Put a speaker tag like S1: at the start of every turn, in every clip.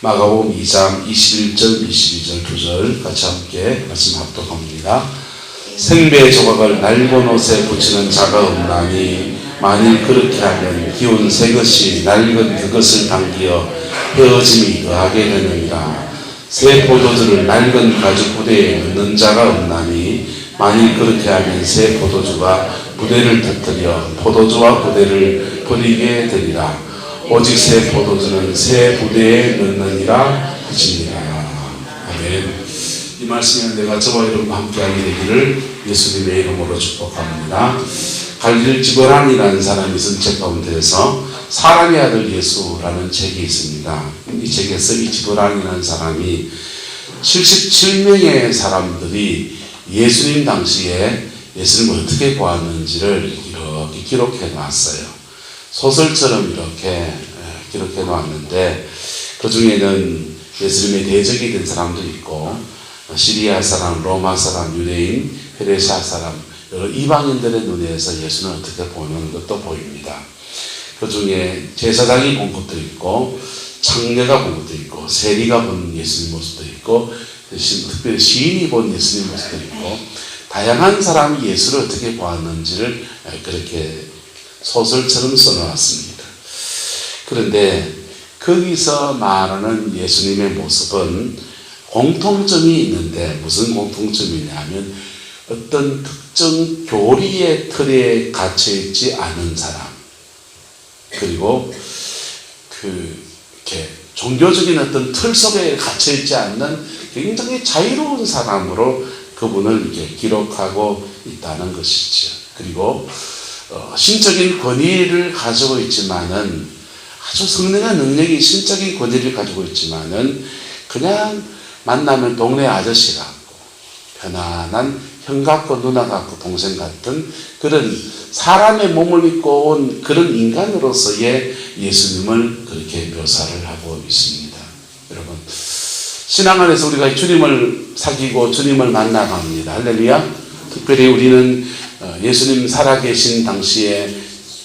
S1: 마가복음 2장 21절 22절 2절 같이 함께 말씀 합독합니다. 생배 조각을 낡은 옷에 붙이는 자가 없나니 만일 그렇게 하면 기운 새 것이 낡은 그것을 당기어 헤어짐이 더하게 되느니라. 새 포도주를 낡은 가죽 부대에 넣는 자가 없나니 만일 그렇게 하면 새 포도주가 부대를 터뜨려 포도주와 부대를 버리게 되리라. 오직 새 포도주는 새 부대에 넣느니라 하시니라. 아멘. 이 말씀에 내가 저와 여러분과 함께하게 되기를 예수님의 이름으로 축복합니다. 갈릴 지거란이라는 사람이 쓴 책 가운데에서 사람의 아들 예수라는 책이 있습니다. 이 책에서 이 지거란이라는 사람이 77명의 사람들이 예수님 당시에 예수님을 어떻게 보았는지를 이렇게 기록해 놨어요. 소설처럼 이렇게 기록해 놨는데 그 중에는 예수님의 대적이 된 사람도 있고 시리아 사람, 로마 사람, 유대인, 페르시아 사람 여러 이방인들의 눈에서 예수는 어떻게 보는 것도 보입니다. 그 중에 제사장이 본 것도 있고 창녀가 본 것도 있고 세리가 본 예수님 모습도 있고 특별히 시인이 본 예수님 모습도 있고 다양한 사람이 예수를 어떻게 보았는지를 그렇게 소설처럼 써놓았습니다. 그런데 거기서 말하는 예수님의 모습은 공통점이 있는데 무슨 공통점이냐면 어떤 특정 교리의 틀에 갇혀있지 않은 사람 그리고 이렇게 종교적인 어떤 틀 속에 갇혀있지 않는 굉장히 자유로운 사람으로 그분을 이렇게 기록하고 있다는 것이죠. 그리고 신적인 권위를 가지고 있지만은 아주 성능한 능력이 신적인 권위를 가지고 있지만은 그냥 만나면 동네 아저씨 같고 편안한 형 같고 누나 같고 동생 같은 그런 사람의 몸을 입고 온 그런 인간으로서의 예수님을 그렇게 묘사를 하고 있습니다. 여러분 신앙 안에서 우리가 주님을 사귀고 주님을 만나갑니다. 할렐루야. 특별히 우리는 예수님 살아계신 당시에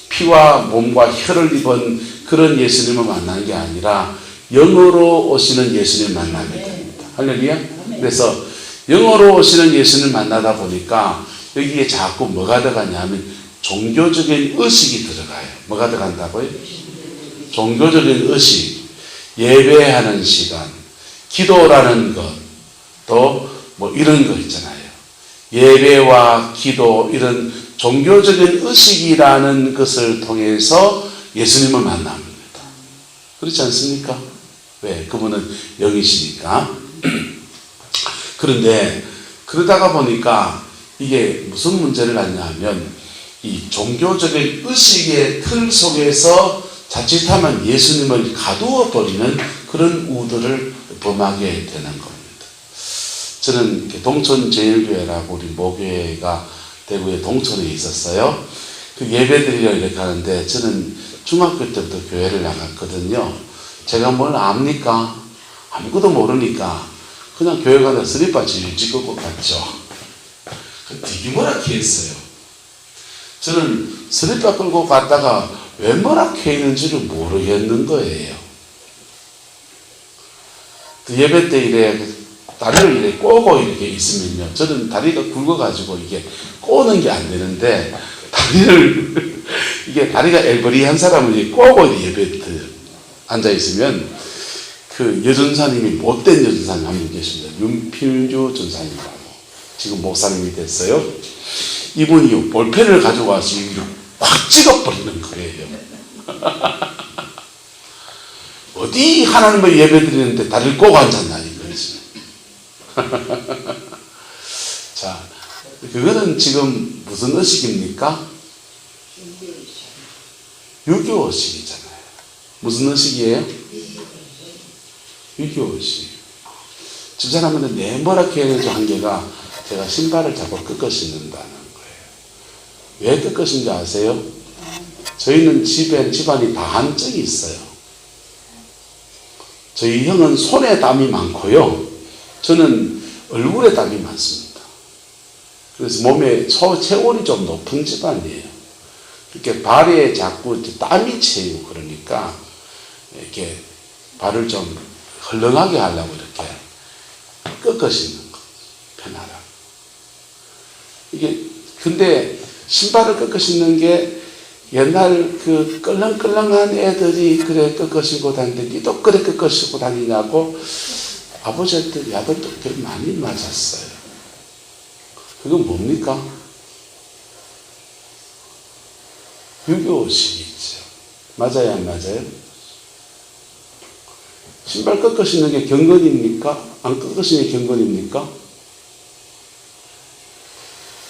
S1: 피와 몸과 혈을 입은 그런 예수님을 만나는 게 아니라 영으로 오시는 예수님을 만나게 됩니다. 할렐루야. 그래서 영으로 오시는 예수님을 만나다 보니까 여기에 자꾸 뭐가 들어가냐면 종교적인 의식이 들어가요. 뭐가 들어간다고요? 종교적인 의식, 예배하는 시간, 기도라는 것, 또 뭐 이런 거 있잖아요. 예배와 기도 이런 종교적인 의식이라는 것을 통해서 예수님을 만납니다. 그렇지 않습니까? 왜? 그분은 영이시니까. 그런데 그러다가 보니까 이게 무슨 문제를 갖냐면 이 종교적인 의식의 틀 속에서 자칫하면 예수님을 가두어 버리는 그런 우들을 범하게 되는 겁니다. 저는 동천제일교회라고 우리 모교회가 대구의 동천에 있었어요. 그 예배드리려 이렇게 하는데 저는 중학교 때부터 교회를 나갔거든요. 제가 뭘 압니까? 아무것도 모르니까 그냥 교회 가다 스리퍼 질질 끄고 갔죠. 되게 뭐라게 했어요. 저는 스리퍼 끌고 갔다가 왜 뭐라게 했는지를 모르겠는 거예요. 그 예배 때 이래 다리를 이렇게 꼬고 이렇게 있으면요. 저는 다리가 굵어가지고 이게 꼬는 게 안 되는데, 다리를, 이게 다리가 엘버리한 사람을 이렇게 꼬고 예배 때 앉아있으면, 그 여전사님이 못된 여전사님 한 분 계십니다. 윤필주 전사님이라고. 지금 목사님이 됐어요. 이분이 볼펜을 가지고 와서 확 찍어버리는 거예요. 어디 하나님을 예배 드리는데 다리를 꼬고 앉았나, 이거지. 자, 그거는 지금 무슨 의식입니까? 유교의식이잖아요. 무슨 의식이에요? 유교의식. 집사람한테 네모라게 해서 한 개가 제가 신발을 자꾸 꺾어 신는다는 거예요. 왜 꺾어 신지 아세요? 저희는 집안이 다한증이 있어요. 저희 형은 손에 땀이 많고요. 저는 얼굴에 땀이 많습니다. 그래서 몸에 체온이 좀 높은 집안이에요. 이렇게 발에 자꾸 땀이 채이고 그러니까 이렇게 발을 좀 헐렁하게 하려고 이렇게 꺾어 신는 거. 편하라. 이게, 근데 신발을 꺾어 신는 게 옛날 그 끌렁끌렁한 애들이 그래 꺾어 신고 다니는데 니도 그래 꺾어 신고 다니냐고 아버지한테 야단도 꽤 많이 맞았어요. 그건 뭡니까? 유교식이죠. 맞아요, 안 맞아요? 신발 꺾어 신는 게 경건입니까? 안 꺾어 신는 게 경건입니까?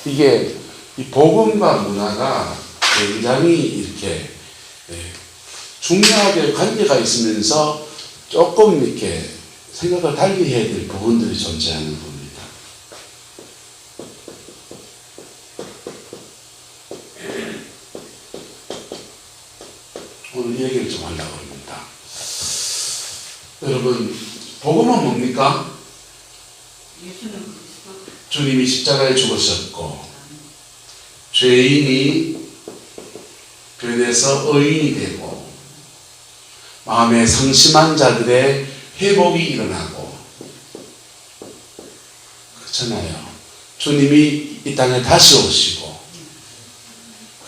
S1: 이게 이 복음과 문화가 굉장히 이렇게 중요하게 관계가 있으면서 조금 이렇게 생각을 달리 해야 될 부분들이 존재하는 겁니다. 오늘 이 얘기를 좀 하려고 합니다. 여러분, 복음은 뭡니까? 주님이 십자가에 죽으셨고 죄인이 변해서 의인이 되고 마음에 상심한 자들의 회복이 일어나고 그렇잖아요. 주님이 이 땅에 다시 오시고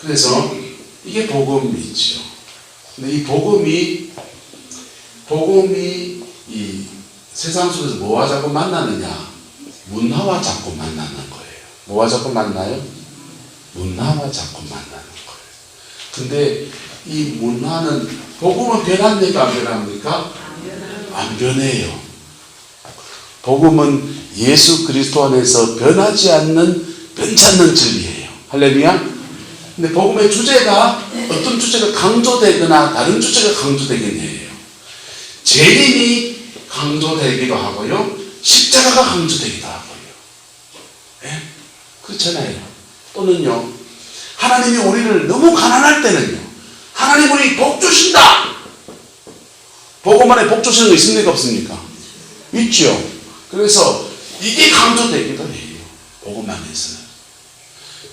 S1: 그래서 이게 복음이죠. 근데 이 복음이 이 세상 속에서 뭐와 자꾸 만나느냐? 문화와 자꾸 만나는 거예요. 뭐와 자꾸 만나요? 문화와 자꾸 만나는 거예요. 근데 이 문화는 복음은 변합니까? 안 변합니까? 안 변해요. 복음은 예수 그리스도 안에서 변하지 않는 변찮는 진리예요. 할렐루야. 근데 복음의 주제가 어떤 주제가 강조되거나 다른 주제가 강조되긴 해요. 재림이 강조되기도 하고요. 십자가가 강조되기도 하고요. 네? 그렇잖아요. 또는요. 하나님이 우리를 너무 가난할 때는요. 하나님 우리 복 주신다. 복음 안에 복 주시는 거 있습니까? 없습니까? 있죠. 그래서 이게 강조되기도 해요. 복음 안에서는.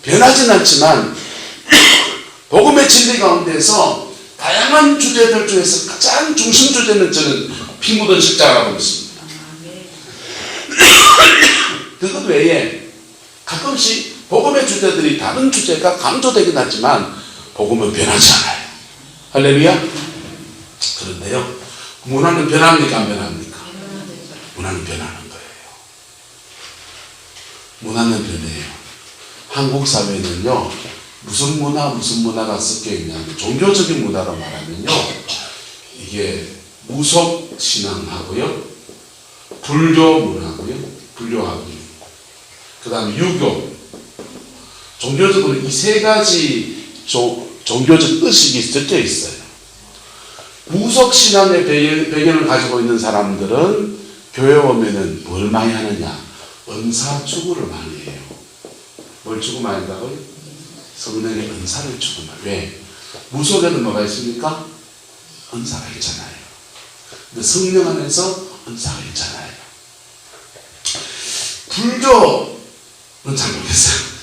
S1: 변하진 않지만 복음의 진리 가운데서 다양한 주제들 중에서 가장 중심 주제는 저는 피 묻은 십자가라고 믿습니다. 그것 외에 가끔씩 복음의 주제들이 다른 주제가 강조되긴 하지만 복음은 변하지 않아요. 할렐루야. 그런데요, 문화는 변합니까? 안 변합니까? 문화는 변하는 거예요. 문화는 변해요. 한국 사회는요, 무슨 문화가 섞여 있냐면 종교적인 문화로 말하면요, 이게 무속 신앙하고요, 불교 문화고요, 불교하고요, 그 다음에 유교, 종교적으로 이 세 가지 종교적 의식이 섞여 있어요. 무속 신앙의 배경을 가지고 있는 사람들은 교회 오면은 뭘 많이 하느냐? 은사 추구를 많이 해요. 뭘 추구 많이 한다고요? 성령의 은사를 추구 많이. 왜? 무속에는 뭐가 있습니까? 은사가 있잖아요. 근데 성령 안에서 은사가 있잖아요. 불교는 잘 모르겠어요.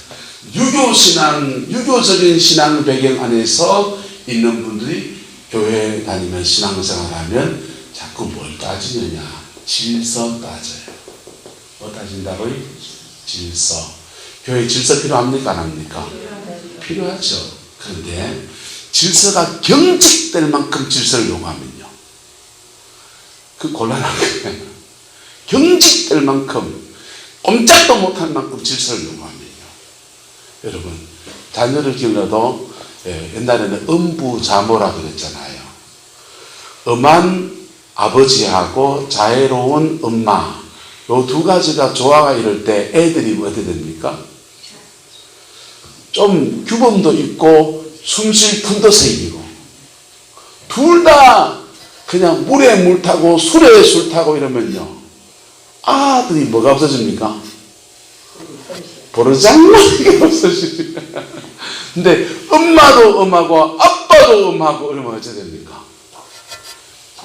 S1: 유교적인 신앙 배경 안에서 있는 분들이 교회 다니면 신앙생활 하면 자꾸 뭘 따지느냐? 질서 따져요. 뭐 따진다고요? 질서. 교회 질서 필요합니까? 안 합니까? 필요하죠. 그런데 질서가 경직될 만큼 질서를 요구하면요, 그 곤란한 거예요. 경직될 만큼, 꼼짝도 못할 만큼 질서를 요구하면요, 여러분, 자녀를 기르도 옛날에는 음부자모라 그랬잖아요. 엄한 아버지하고 자애로운 엄마, 요 두 가지가 조화가 이럴 때 애들이 어떻게 됩니까? 좀 규범도 있고 숨쉴 틈도 생기고, 둘 다 그냥 물에 물 타고 술에 술 타고 이러면요, 아들이 뭐가 없어집니까? 버르장머리가 없어지지. 근데 엄마도 엄하고 아빠도 엄하고 이러면 어찌 됩니까?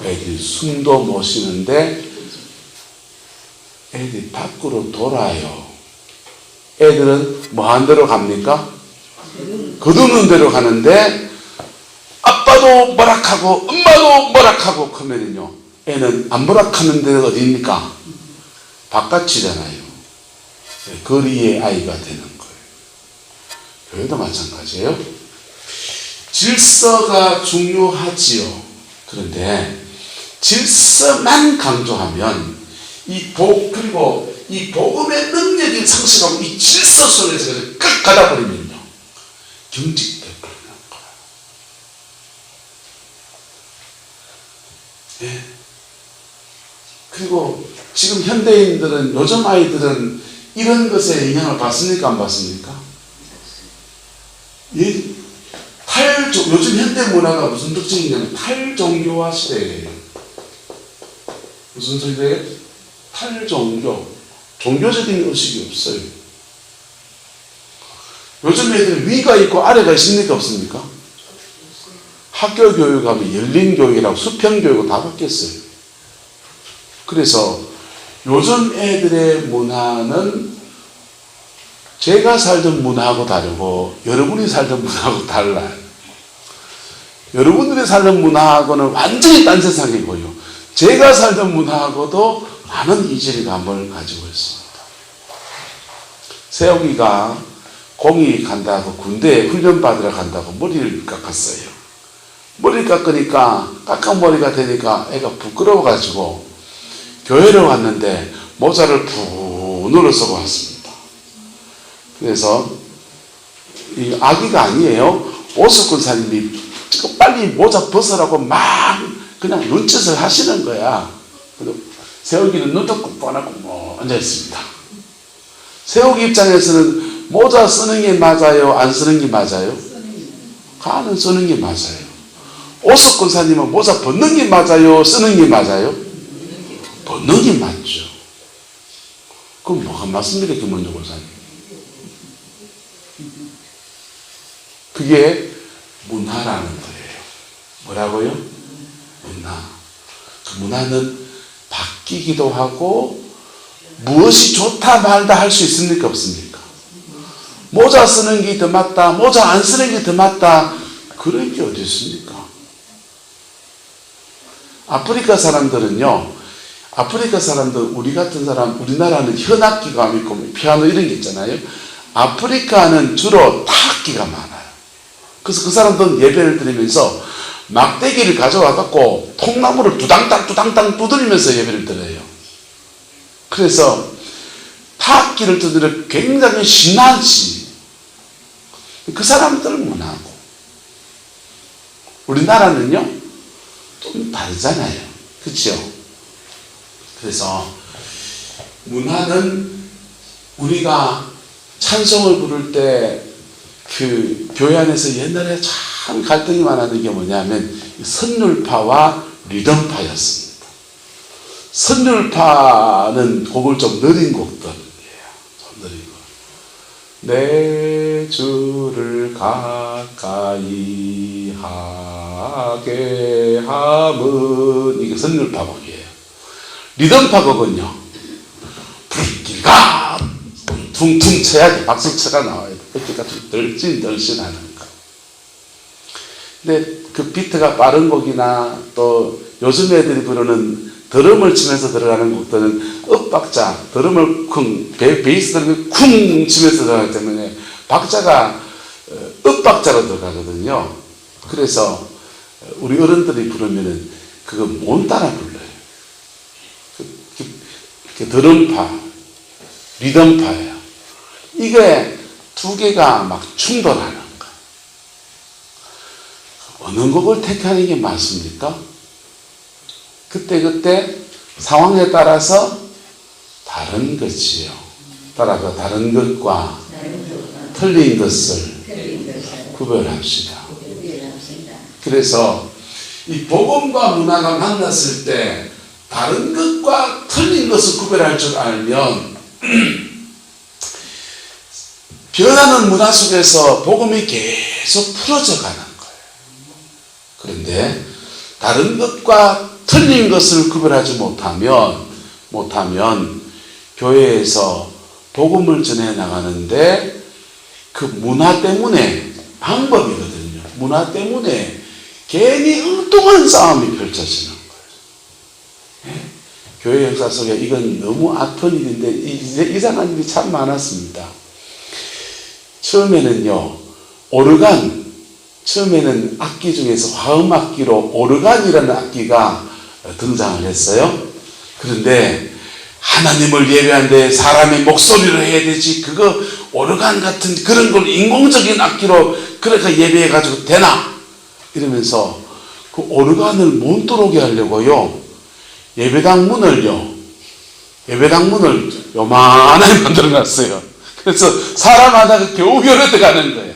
S1: 애들이 숨도 못 쉬는데 애들이 밖으로 돌아요. 애들은 뭐 한 대로 갑니까? 거두는 대로 가는데 아빠도 뭐락하고 엄마도 뭐락하고 그러면요, 애는 안 보락하는 데가 어디입니까? 바깥이잖아요. 거리의 아이가 되는 거예요. 교회도 마찬가지예요. 질서가 중요하지요. 그런데 질서만 강조하면 그리고 이 복음의 능력이 상실하고 이 질서 속에서 끝 가다 버리면요, 경직돼 버리는 거예요. 네. 그리고 지금 현대인들은, 요즘 아이들은 이런 것에 영향을 받습니까? 안 받습니까? 요즘 현대 문화가 무슨 특징이냐면 탈종교화 시대예요. 무슨 소리예요? 탈종교. 종교적인 의식이 없어요. 요즘 애들 위가 있고 아래가 있습니까? 없습니까? 학교 교육하면 열린 교육이라고 수평 교육은 다 바뀌었어요. 그래서 요즘 애들의 문화는 제가 살던 문화하고 다르고 여러분이 살던 문화하고 달라요. 여러분들이 살던 문화하고는 완전히 딴 세상이고요, 제가 살던 문화하고도 많은 이질감을 가지고 있습니다. 세옥이가 공이 간다고 군대에 훈련 받으러 간다고 머리를 깎았어요. 머리를 깎으니까 깎아머리가 되니까 애가 부끄러워가지고 교회를 왔는데 모자를 푹 눌러쓰고 왔습니다. 그래서 이 아기가 아니에요. 오석근 사님이 빨리 모자 벗으라고 막 그냥 눈짓을 하시는 거야. 세옥이는 눈도 꾹 앉아있습니다. 세옥이 입장에서는 모자 쓰는 게 맞아요? 안 쓰는 게 맞아요? 가는 쓰는 게 맞아요. 오석근 사님은 모자 벗는 게 맞아요? 쓰는 게 맞아요? 벗는 게 맞죠. 그럼 뭐가 맞습니까, 김원종 권사님? 그게 문화라는 거예요. 뭐라고요? 문화. 그 문화는 바뀌기도 하고 무엇이 좋다 말다 할 수 있습니까? 없습니까? 모자 쓰는 게 더 맞다, 모자 안 쓰는 게 더 맞다, 그런 게 어디 있습니까? 아프리카 사람들은요, 우리 같은 사람, 우리나라는 현악기가 있고 피아노 이런 게 있잖아요. 아프리카는 주로 타악기가 많아요. 그래서 그 사람들은 예배를 드리면서 막대기를 가져와 갖고 통나무를 두당당 두드리면서 예배를 드려요. 그래서 타악기를 두드려 굉장히 신나지. 그 사람들은 문화고, 우리나라는요 좀 다르잖아요. 그렇죠? 그래서 문화는 우리가 찬송을 부를 때 그 교회 안에서 옛날에 참 갈등이 많았던 게 뭐냐면 선율파와 리듬파였습니다. 선율파는 곡을 좀 느린 곡들이에요. 좀 느린 곡. 내 주를 가까이 하게 함은, 이게 선율파 곡이에요. 리듬파 곡은요, 불길가 퉁퉁 쳐야지 박수쳐가 나와요. 어깨가 좀 덜신덜신하는 거. 근데 그 비트가 빠른 곡이나 또 요즘 애들이 부르는 드럼을 치면서 들어가는 곡들은 읍박자, 드럼을 베이스 드럼을 쿵 치면서 들어가기 때문에 박자가 읍박자로 들어가거든요. 그래서 우리 어른들이 부르면은 그거 못 따라 불러요. 그 드럼파, 리듬파예요. 이게 두 개가 막 충돌하는 거예요. 어느 곡을 택하는 게 맞습니까? 그때 상황에 따라서 다른 것이요. 따라서 다른 것과 틀린 것을 구별합시다. 그래서 이 복음과 문화가 만났을 때 다른 것과 틀린 것을 구별할 줄 알면 변하는 문화 속에서 복음이 계속 풀어져 가는 거예요. 그런데 다른 것과 틀린 것을 구별하지 못하면 교회에서 복음을 전해 나가는데 그 문화 때문에, 방법이거든요, 문화 때문에 괜히 엉뚱한 싸움이 펼쳐지는 거예요. 교회 역사 속에 이건 너무 아픈 일인데 이상한 일이 참 많았습니다. 처음에는요, 처음에는 악기 중에서 화음악기로 오르간이라는 악기가 등장을 했어요. 그런데 하나님을 예배하는데 사람의 목소리로 해야 되지, 그거 오르간 같은 그런 걸 인공적인 악기로 그러니까 예배해가지고 되나? 이러면서 그 오르간을 못 들어오게 하려고요, 예배당 문을 요만하게 만들어 놨어요. 그래서 사람 하나가 겨우겨우 들어가는 거예요.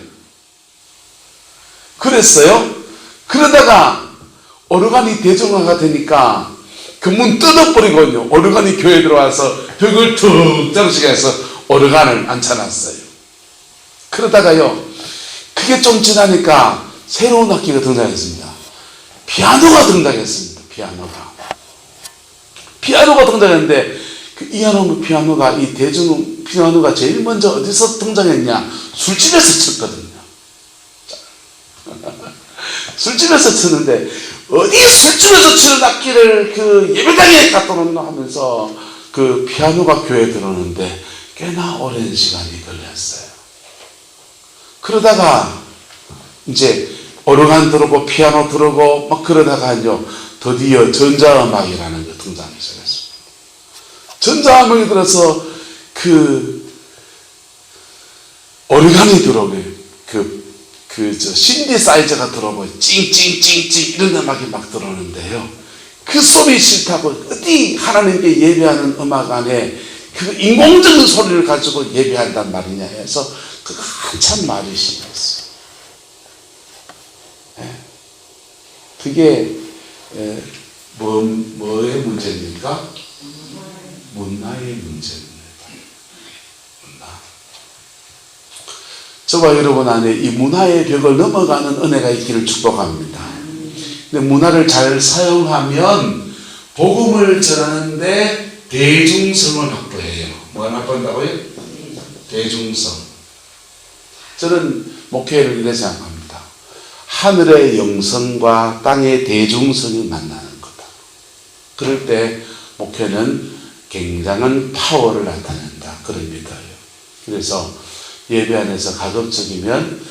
S1: 그랬어요. 그러다가 오르간이 대중화가 되니까 그 문 뜯어버리거든요. 오르간이 교회에 들어와서 벽을 툭 장식해서 오르간을 앉혀놨어요. 그러다가요, 그게 좀 지나니까 새로운 악기가 등장했습니다. 피아노가 등장했습니다. 피아노가 등장했는데, 그 피아노가 이 대중 피아노가 제일 먼저 어디서 등장했냐? 술집에서 쳤거든요. 술집에서 치는데, 어디 술집에서 치는 악기를 그 예배당에 갖다 놓나 하면서 그 피아노가 교회에 들어오는데 꽤나 오랜 시간이 걸렸어요. 그러다가 이제 오르간 들어오고 피아노 들어오고 막 그러다가요, 드디어 전자음악이라는 게 등장하기 시작했습니다. 전자음악이 들어서 그 오르간이 들어오게 신디사이저가 들어오고 찡찡찡찡 이런 음악이 막 들어오는데요, 그 소리 싫다고 어디 하나님께 예배하는 음악 안에 그 인공적인 소리를 가지고 예배한단 말이냐 해서 그 한참 말이 심했어요. 그게 뭐의 문제입니까? 문화의 문제입니다. 저와 여러분 안에 이 문화의 벽을 넘어가는 은혜가 있기를 축복합니다. 근데 문화를 잘 사용하면 복음을 전하는데 대중성을 확보해요. 뭘 확보한다고요? 대중성. 저는 목회를 이렇게 생각합니다. 하늘의 영성과 땅의 대중성이 만나는 거다. 그럴 때 목회는 굉장한 파워를 나타낸다. 그런 믿어요. 그래서 예배 안에서 가급적이면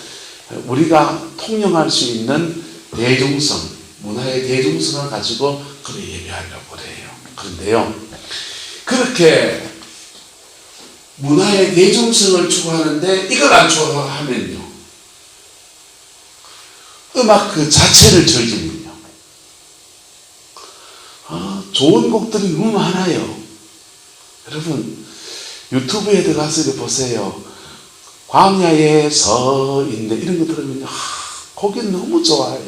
S1: 우리가 통용할 수 있는 대중성, 문화의 대중성을 가지고 그래 예배하려고 그래요. 그런데요, 그렇게 문화의 대중성을 추구하는데 이걸 안 추구하면요, 음악 그 자체를 즐기면요, 좋은 곡들이 너무 많아요. 여러분 유튜브에 들어가서 이렇게 보세요. 광야에 서 있는데 이런 거 들으면 곡이 너무 좋아요.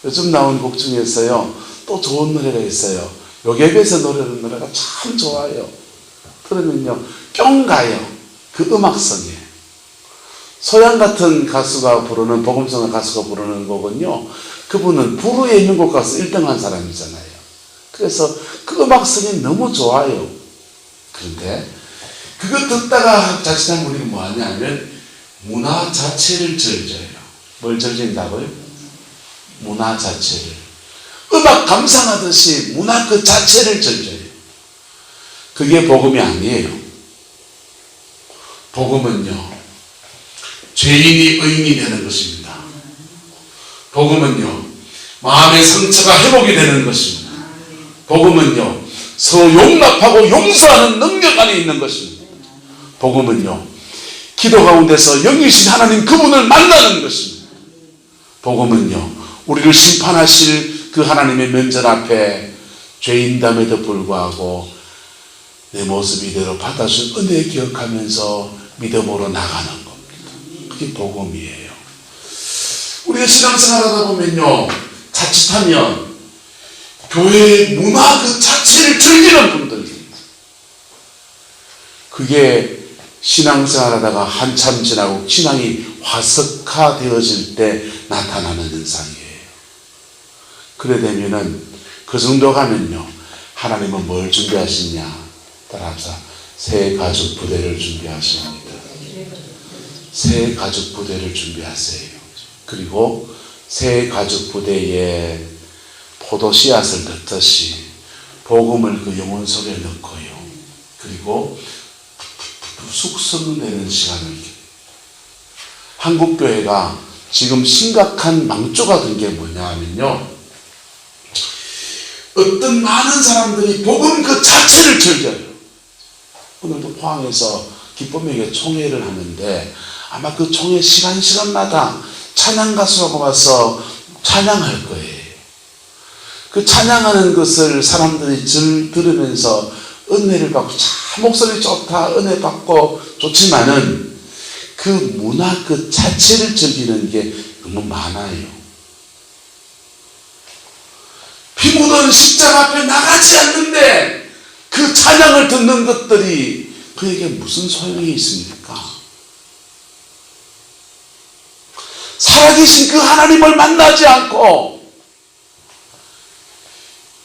S1: 요즘 나온 곡 중에서요, 또 좋은 노래가 있어요. 요괴배에서 노래하는 노래가 참 좋아요. 들으면요 뿅 가요. 그 음악성에. 소양 같은 가수가 부르는, 복음성의 가수가 부르는 곡은요, 그분은 부르의 명곡 가수 1등 한 사람이잖아요. 그래서 그 음악성이 너무 좋아요. 그런데 그거 듣다가 자칫하면 우리가 뭐 하냐 하면 문화 자체를 즐겨요. 뭘 즐긴다고요? 문화 자체를. 음악 감상하듯이 문화 그 자체를 즐겨요. 그게 복음이 아니에요. 복음은요, 죄인이 의인이 되는 것입니다. 복음은요, 마음의 상처가 회복이 되는 것입니다. 복음은요, 서로 용납하고 용서하는 능력 안에 있는 것입니다. 복음은요, 기도 가운데서 영이신 하나님 그분을 만나는 것입니다. 복음은요, 우리를 심판하실 그 하나님의 면전 앞에 죄인됨에도 불구하고 내 모습 이대로 받아준 은혜 기억하면서 믿음으로 나가는 겁니다. 그게 복음이에요. 우리가 신앙생활하다 보면요, 자칫하면 교회의 문화 그 자체를 즐기는 분들이, 그게 신앙생활하다가 한참 지나고 신앙이 화석화되어질 때 나타나는 현상이에요. 그래 되면은 그 정도 가면요, 하나님은 뭘 준비하시냐? 따라합시다. 새 가죽 부대를 준비하십니다. 새 가죽 부대를 준비하세요. 그리고 새 가죽 부대에 포도 씨앗을 넣듯이 복음을 그 영혼 속에 넣고요. 그리고 숙성을 내는 시간을. 한국교회가 지금 심각한 망조가 된 게 뭐냐 하면요, 어떤 많은 사람들이 복음 그 자체를 즐겨요. 오늘도 포항에서 기쁨에게 총회를 하는데 아마 그 총회 시간마다 찬양 가수가 와서 찬양할 거예요. 그 찬양하는 것을 사람들이 들으면서 은혜를 받고, 참 목소리 좋다, 은혜 받고 좋지만은 그 문화 그 자체를 즐기는 게 너무 많아요. 피 묻은 십자가 앞에 나가지 않는데 그 찬양을 듣는 것들이 그에게 무슨 소용이 있습니까? 살아계신 그 하나님을 만나지 않고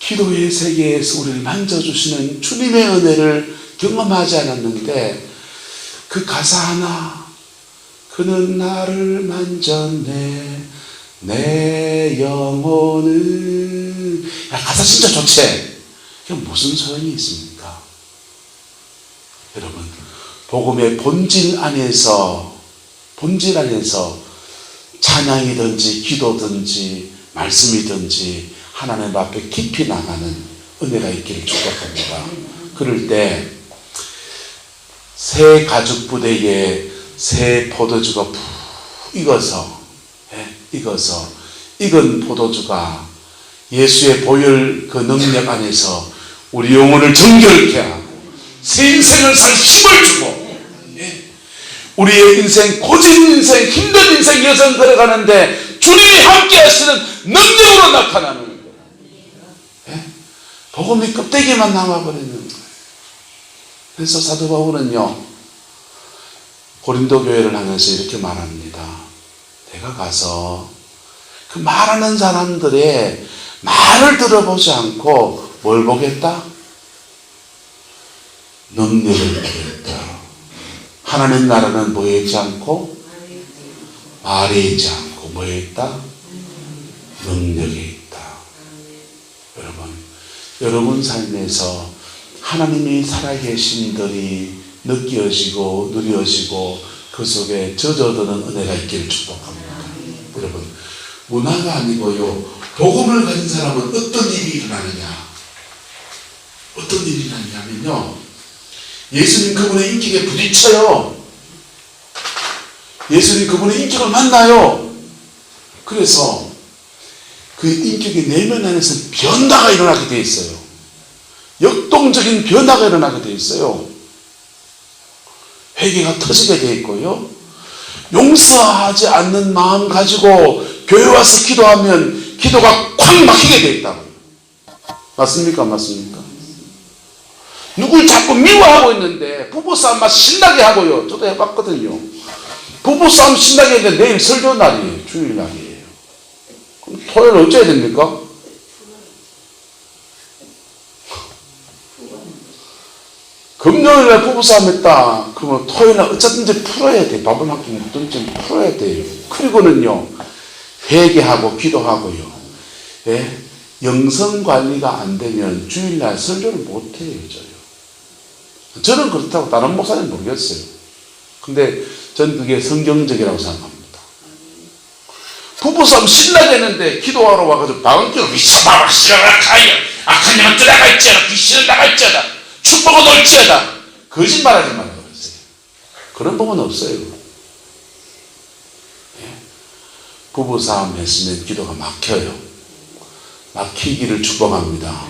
S1: 기도의 세계에서 우리를 만져주시는 주님의 은혜를 경험하지 않았는데, 그 가사 하나, 그는 나를 만졌네 내 영혼을, 야, 가사 진짜 좋지? 그게 무슨 소용이 있습니까? 여러분, 복음의 본질 안에서 찬양이든지 기도든지 말씀이든지 하나님 앞에 깊이 나가는 은혜가 있기를 축복합니다. 그럴 때 새 가죽 부대에 새 포도주가 푹 익어서 익은 포도주가 예수의 보혈 그 능력 안에서 우리 영혼을 정결케 하고 새 인생을 살 힘을 주고, 우리의 인생, 고진 인생, 힘든 인생 여정 걸어가는데 주님이 함께 하시는 능력으로 나타나는 거예요. 복음이 껍데기만 남아버리는 거예요. 그래서 사도 바울은요, 고린도 교회를 향해서 이렇게 말합니다. 내가 가서 그 말하는 사람들의 말을 들어보지 않고 뭘 보겠다? 능력을 보겠다. 하나님 나라는 뭐에 있지 않고 말에 있지 않고 뭐에 있다? 능력에 있다. 여러분 삶에서 하나님이 살아계신들이 느껴지고 누려지고 그 속에 젖어드는 은혜가 있기를 축복합니다. 여러분, 문화가 아니고요, 복음을 가진 사람은 어떤 일이 일어나느냐? 어떤 일이 일어나냐면요, 예수님 그분의 인격에 부딪혀요. 예수님 그분의 인격을 만나요. 그래서 그 인격의 내면 안에서 변화가 일어나게 돼 있어요. 역동적인 변화가 일어나게 돼 있어요. 회개가 터지게 돼 있고요, 용서하지 않는 마음 가지고 교회 와서 기도하면 기도가 콱 막히게 돼 있다고. 맞습니까? 맞습니까? 누굴 자꾸 미워하고 있는데 부부싸움 막 신나게 하고요. 저도 해봤거든요. 부부싸움 신나게 했는데 내일 설교 날이에요. 주일 날이에요. 그럼 토요일 어째야 됩니까? 금요일날 부부싸움 했다. 그러면 토요일날 어쨌든지 풀어야 돼. 밥을 한 끼 먹든지 풀어야 돼요. 그리고는요, 회개하고 기도하고요. 예? 영성관리가 안 되면 주일날 설교를 못해요. 저는 그렇다고 다른 목사님 모르겠어요. 근데 전 그게 성경적이라고 생각합니다. 부부싸움 신나게 했는데 기도하러 와가지고 방언기로 미쳐봐라 시라라 가여 악한 영은 들어갈지어다 귀신은 나갈지어다 축복은 올지어다 거짓말하지 말라고 그랬어요. 그런 법은 없어요. 부부싸움 했으면 기도가 막혀요. 막히기를 축복합니다.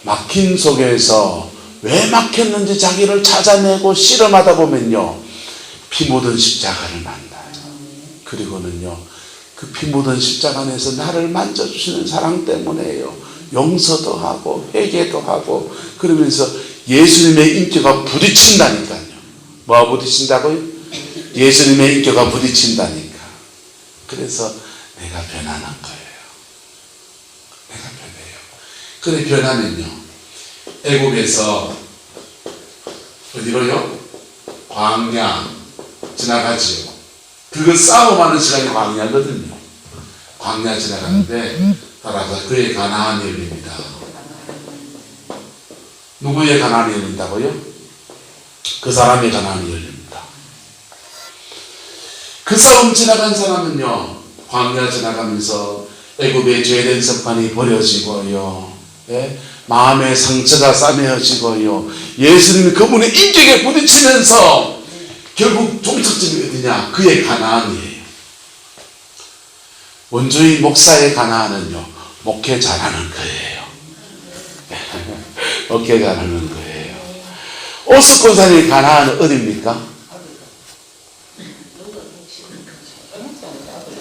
S1: 막힌 속에서 왜 막혔는지 자기를 찾아내고 실험하다 보면요, 피 묻은 십자가를 만나요. 그리고는요, 그 피 묻은 십자가 안에서 나를 만져주시는 사랑 때문에요, 용서도 하고 회개도 하고 그러면서 예수님의 인격과 부딪힌다니까요. 뭐가 부딪힌다고요? 예수님의 인격과 부딪힌다니까. 그래서 내가 변하는 거예요. 내가 변해요. 그래 변하면요, 애국에서 어디로요? 광야 지나가지요. 그거 싸움하는 시간이 광야거든요. 광야 지나가는데 따라서 그의 가나안에 이릅니다. 누구의 가난이 열린다고요? 그 사람의 가난이 열립니다. 그 싸움 지나간 사람은요, 광야 지나가면서 애굽의 죄된 습관이 버려지고요, 예? 마음의 상처가 싸매어지고요, 예수님이 그분의 인격에 부딪히면서 결국 종착점이 어디냐? 그의 가난이에요. 원주의 목사의 가난은요, 목회 잘하는 거예요. 목회 잘하는 거예요. 오스콘산의 가난은 어디입니까?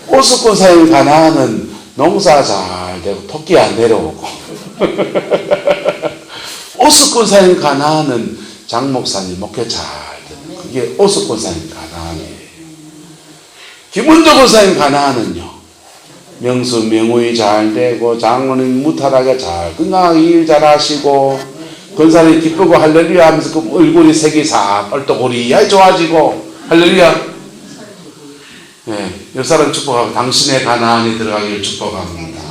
S1: 오스콘산의 가난은 농사 잘 되고 토끼 안 내려오고 오스콘산의 가난은 장목사님 목회 잘 되는, 그게 오스콘산의 가난이에요. 김은덕원사의 가난은요, 명수 명의 잘 되고 장로님 무탈하게 잘 건강하게 일 잘하시고 권사님 기쁘고 할렐루야 하면서 그 얼굴이 색이 싹 얼토고리야 좋아지고 할렐루야. 네, 역사를 축복하고 당신의 가난이 들어가기를 축복합니다.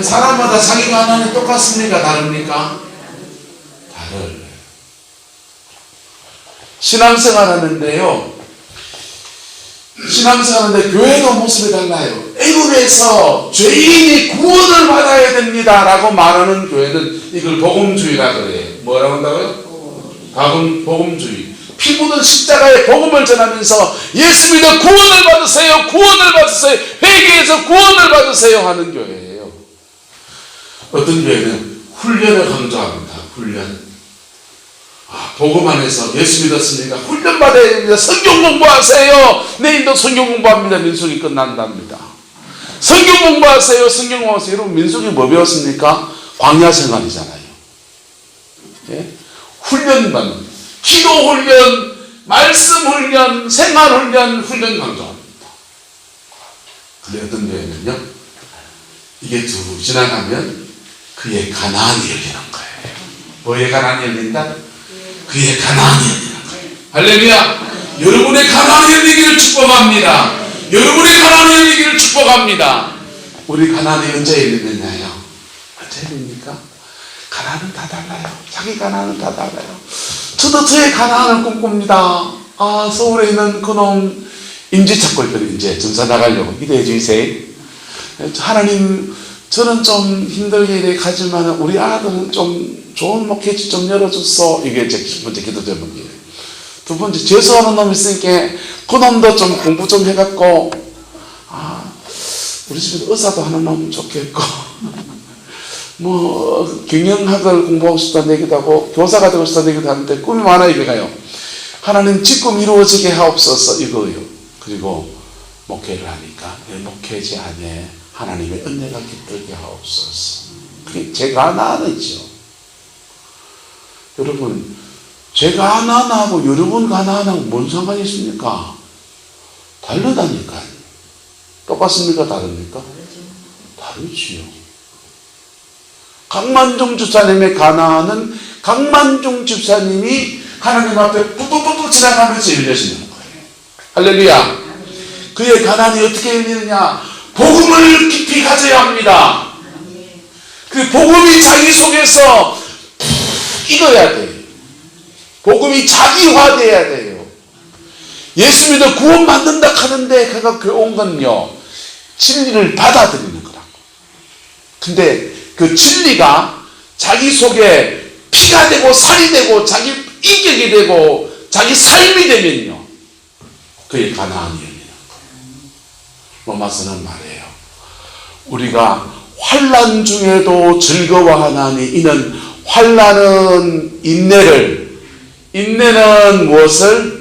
S1: 사람마다 자기 가난이 똑같습니까? 다릅니까? 다르요. 신앙생활 하는데요, 신앙생활하는데 교회도 모습이 달라요. 애굽에서 죄인이 구원을 받아야 됩니다 라고 말하는 교회는 이걸 복음주의라 그래요. 뭐라고 한다고요? 복음주의. 피 묻은 십자가의 복음을 전하면서 예수 믿어 구원을 받으세요, 구원을 받으세요, 회개해서 구원을 받으세요 하는 교회예요. 어떤 교회는 훈련을 강조합니다. 훈련. 복음 안에서 예수 믿었으니까 훈련 받아야 됩니다. 성경 공부하세요. 내일도 성경 공부합니다. 민수기 끝난답니다. 성경 공부하세요. 성경 공부하세요. 여러분 민수기 뭐 배웠습니까? 광야 생활이잖아요. 예? 훈련 받는, 기도 훈련, 말씀 훈련, 생활 훈련, 훈련 강조합니다. 근데 어떤 교회는요, 이게 두 지나가면 그의 가난이 열리는 거예요. 뭐의 가난이 열린다? 그의 가난이 열리는 거예요. 할렐루야. 여러분의 가난이 열리기를 축복합니다. 여러분의 가난이 열리기를 축복합니다. 우리 가난이 언제 열리느냐요? 언제 열립니까? 가난은 다 달라요. 자기 가난은 다 달라요. 저도 저의 가난을 꿈꿉니다. 서울에 있는 그놈 임지찾고 있거든요. 이제 전사 나가려고 기대해 주세요. 하나님, 저는 좀 힘들게 이렇게 가지만 우리 아들은 좀 좋은 목회지 좀 열어줬어. 이게 제 첫 번째 기도 제목이에요. 두 번째, 재수하는 놈이 있으니까 그 놈도 좀 공부 좀 해갖고, 우리 집에 의사도 하나 나오면 좋겠고, 뭐 경영학을 공부하고 싶다는 얘기도 하고 교사가 되고 싶다는 얘기도 하는데 꿈이 많아요. 이거가요. 하나님 지금 이루어지게 하옵소서 이거요. 그리고 목회를 하니까 내 목회지 안에 하나님의 은혜가 깃들게 하옵소서. 그게 제 가난이죠. 여러분, 제 가난하고 여러분 가난하고 뭔 상관이 있습니까? 다르다니까요. 똑같습니까? 다릅니까? 다르지요. 강만종 집사님의 가난은 강만종 집사님이 하나님 앞에 뚝뚝뚝뚝 지나가면서 열려지는 거예요. 할렐루야. 그의 가난이 어떻게 열리느냐? 복음을 깊이 가져야 합니다. 그 복음이 자기 속에서 익어야 돼요. 복음이 자기화돼야 돼요. 예수 믿어 구원받는다 하는데 그가 온 건요, 진리를 받아들이는 거라고. 근데 그 진리가 자기 속에 피가 되고 살이 되고 자기 인격이 되고 자기 삶이 되면요, 그의 가난이 열리는 거예요. 로마서는 말해요. 우리가 환난 중에도 즐거워하나니 이는 환난은 인내는 무엇을?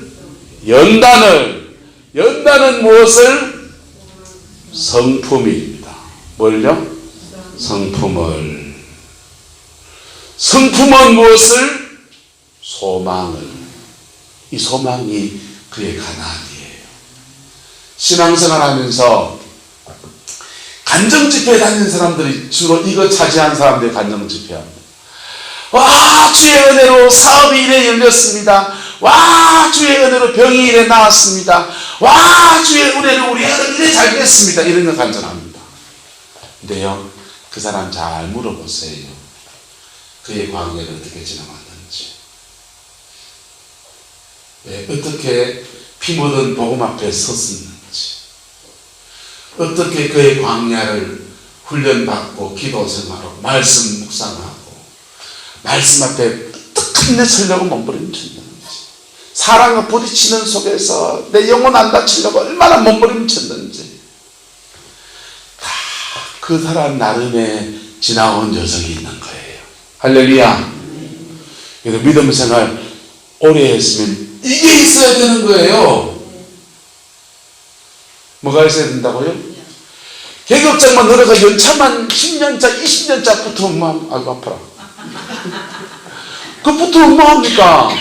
S1: 연단은 무엇을? 성품입니다. 뭘요? 성품은 무엇을? 소망을. 이 소망이 그의 가난이에요. 신앙생활 하면서 간정집회 다니는 사람들이 주로 이거 차지한 사람들이 간정집회 합니다. 와, 주의 은혜로 사업이 이래 열렸습니다. 와, 주의 은혜로 병이 이래 나았습니다. 와, 주의 은혜로 우리 애는 이래 잘 됐습니다. 이런 거 간증합니다. 근데요, 그 사람 잘 물어보세요. 그의 광야를 어떻게 지나갔는지, 어떻게 피 묻은 복음 앞에 섰었는지, 어떻게 그의 광야를 훈련받고 기도 생활하고 말씀 묵상하고 말씀 앞에 끝내 서려고 몸부림쳤는지, 사랑과 부딪히는 속에서 내 영혼 안 다치려고 얼마나 몸부림쳤는지, 다 그 사람 나름의 지나온 여정이 있는 거예요. 할렐루야. 그래서 믿음 생활 오래 했으면 이게 있어야 되는 거예요. 뭐가 있어야 된다고요? 계급장만 들어가 연차만 10년차 20년차 붙으면 아이고 아파라. 그 붙으면 뭐합니까?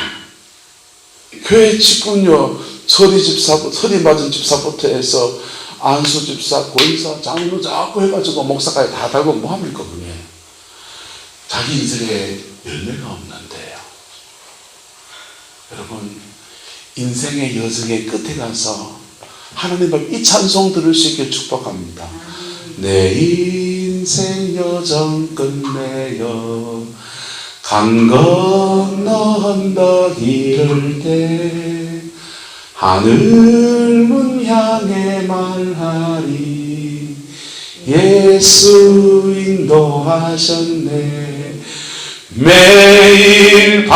S1: 교회 직분요, 서리 맞은 집사부터 해서 안수 집사, 고인사, 장로 자꾸 해가지고 목사까지 다 달고 뭐합니까 그게? 자기 인생에 열매가 없는데요. 여러분, 인생의 여정의 끝에 가서 하나님 앞 이 찬송 들을 수 있게 축복합니다. 내 인생 여정 끝내어 강 건너 언덕 이를 때 하늘 문 향해 말하리 예수 인도하셨네. 매일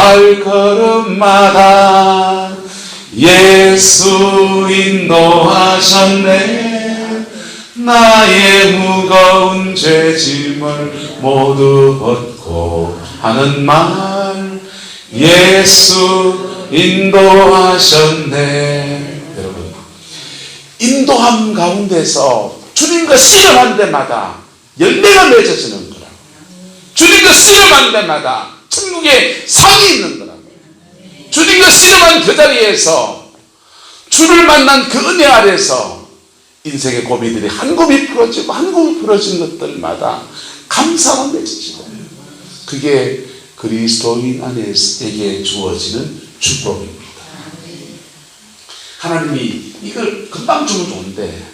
S1: 발걸음마다 예수 인도하셨네. 나의 무거운 죄짐을 모두 벗고 하는 말 예수 인도하셨네. 여러분, 인도함 가운데서 주님과 씨름한 데마다 열매가 맺어지는 거라고. 주님과 씨름한 데마다 천국에 상이 있는 거라고. 주님과 씨름한 그 자리에서 주를 만난 그 은혜 아래서 인생의 고비들이 한 곱이 풀어지고 한 곱이 풀어진 것들마다 감사가 맺어지고, 그게 그리스도인 안에게 주어지는 축복입니다. 하나님이 이걸 금방 주면 좋은데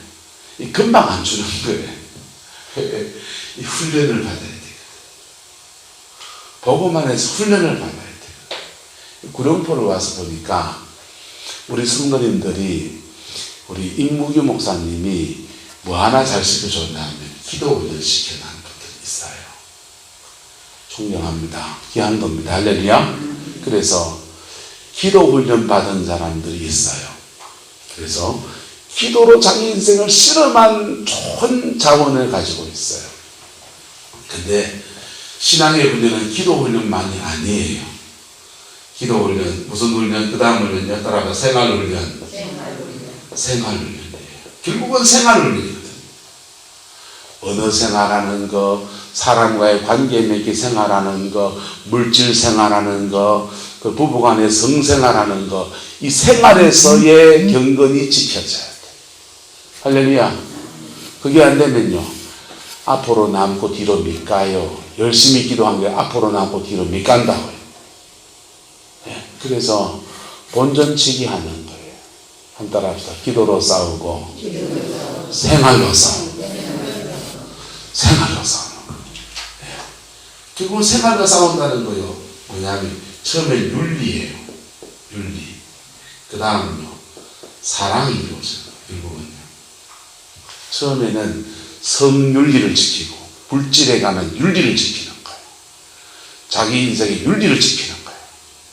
S1: 금방 안 주는 거예요. 이 훈련을 받아야 돼요. 복음 안에서 훈련을 받아야 돼요. 구룡포를 와서 보니까 우리 성도님들이 우리 임무규 목사님이 뭐 하나 잘 시켜줬냐면 기도 훈련 시켜놓은 분들이 있어요. 존경합니다. 귀한 겁니다. 할렐루야. 그래서 기도 훈련 받은 사람들이 있어요. 그래서 기도로 자기 인생을 실험한 좋은 자원을 가지고 있어요. 근데 신앙의 훈련은 기도 훈련만이 아니에요. 기도 훈련, 무슨 훈련? 그 다음 훈련요? 따라가 생활 훈련. 생활 훈련이에요. 결국은 생활 훈련이거든요. 언어 생활하는 거, 사람과의 관계 맺기 생활하는 거, 물질 생활하는 거, 그 부부간의 성생활하는 거, 이 생활에서의 경건이 지켜져야 돼. 할렐루야. 그게 안 되면요, 앞으로 남고 뒤로 밀까요? 열심히 기도한 게 앞으로 남고 뒤로 밀간다고요. 네. 그래서 본전치기 하는 거예요. 한 따라 합시다. 기도로 싸우고 생활로 싸우고 생활로 싸우는 거예요. 네. 결국 생활로 싸운다는 거요, 뭐냐면 처음에 윤리예요. 윤리. 그 다음은요, 사랑이 이루어져요. 결국은요. 처음에는 성윤리를 지키고 물질에 관한 윤리를 지키는 거예요. 자기 인생의 윤리를 지키는 거예요.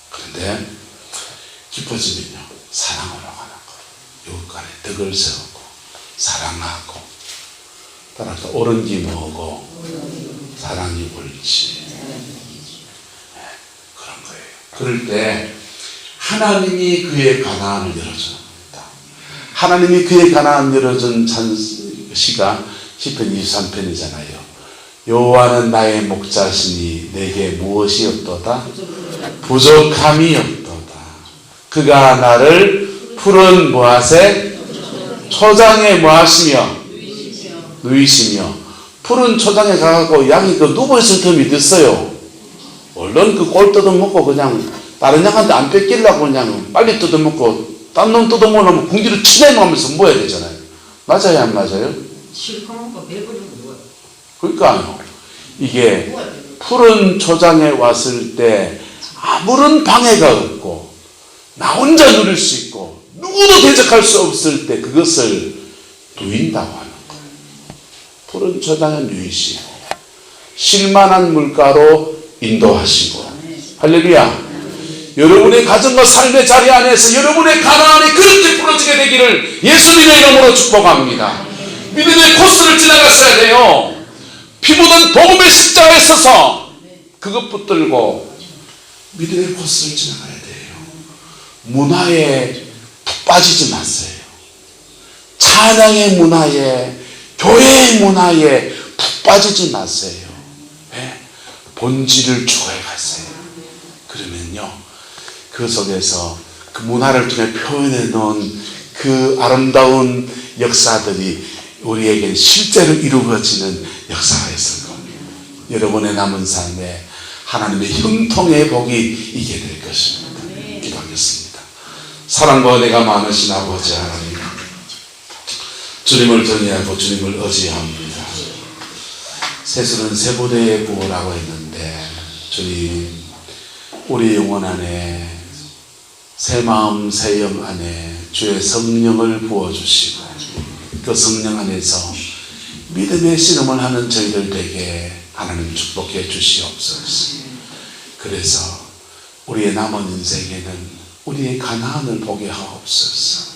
S1: 그런데 깊어지면요, 사랑으로 가는 거예요. 요간에 덕을 세우고 사랑하고, 따라서 옳은 기 뭐고 사랑이 옳지. 그럴 때 하나님이 그의 가나안을 열어줍니다. 하나님이 그의 가나안 열어준 시가 시편 23편이잖아요. 여호와는 나의 목자시니 내게 무엇이 없도다? 부족함이 없도다. 그가 나를 푸른 보아새 초장에 뭐하시며 누이시며. 푸른 초장에 가고 양이 그 누워있을 틈이 됐어요. 얼른 그 꼴 뜯어먹고 그냥 다른 양한테 안 뺏기려고 그냥 빨리 뜯어먹고 딴 놈 뜯어먹으면 궁지로 치내놓으면서 모아야 되잖아요. 맞아요, 안 맞아요?
S2: 실컷 먹고 배부르고 누워요.
S1: 그러니까요. 이게 푸른 초장에 왔을 때 아무런 방해가 없고 나 혼자 누릴 수 있고 누구도 대적할 수 없을 때 그것을 누인다고 하는 거예요. 푸른 초장에 누이시고 실만한 물가로 인도하시고 할렐루야. 여러분의 가정과 삶의 자리 안에서 여러분의 가나안이 그렇게 풀어지게 되기를 예수님의 이름으로 축복합니다. 믿음의 코스를 지나갔어야 돼요. 피 묻은 복음의 십자가에 서서 그것 붙들고 믿음의 코스를 지나가야 돼요. 문화에 푹 빠지지 마세요. 찬양의 문화에, 교회의 문화에 푹 빠지지 마세요. 네? 본질을 추구해 가세요. 그러면요 그 속에서 그 문화를 통해 표현해 놓은 그 아름다운 역사들이 우리에게 실제로 이루어지는 역사가 있을 겁니다. 여러분의 남은 삶에 하나님의 형통의 복이 있게 될 것입니다. 기도하겠습니다. 사랑과 은혜가 많으신 아버지 하나님, 주님을 전의하고 주님을 의지합니다. 세술은 세 부대의 부호라고 했는데 주님, 우리 영혼 안에 새 마음 새 영 안에 주의 성령을 부어주시고 그 성령 안에서 믿음의 씨름을 하는 저희들 에게 하나님 축복해 주시옵소서. 그래서 우리의 남은 인생에는 우리의 가나안을 보게 하옵소서.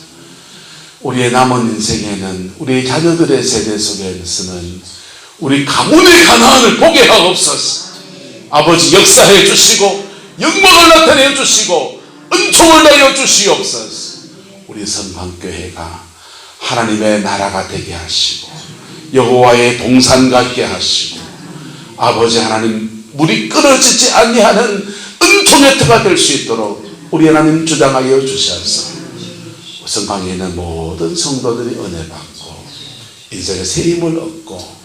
S1: 우리의 남은 인생에는 우리의 자녀들의 세대 속에서는 우리 가문의 가나안을 보게 하옵소서. 아버지 역사해 주시고 영광을 나타내 주시고 은총을 내려 주시옵소서. 우리 선방교회가 하나님의 나라가 되게 하시고 여호와의 동산 같게 하시고 아버지 하나님 물이 끊어지지 아니하는 은총의 터가 될 수 있도록 우리 하나님 주장하여 주시옵소서. 선방에 있는 모든 성도들이 은혜 받고 인생의 새 힘을 얻고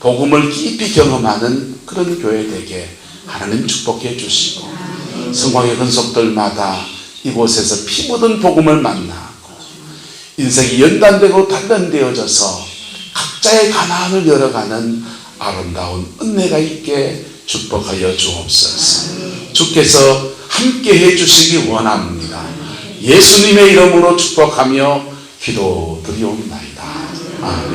S1: 복음을 깊이 경험하는 그런 교회 되게 하나님 축복해 주시고 성광의 근속들마다 이곳에서 피 묻은 복음을 만나고 인생이 연단되고 단련되어져서 각자의 가나안을 열어가는 아름다운 은혜가 있게 축복하여 주옵소서. 주께서 함께 해주시기 원합니다. 예수님의 이름으로 축복하며 기도드리옵나이다. 아멘.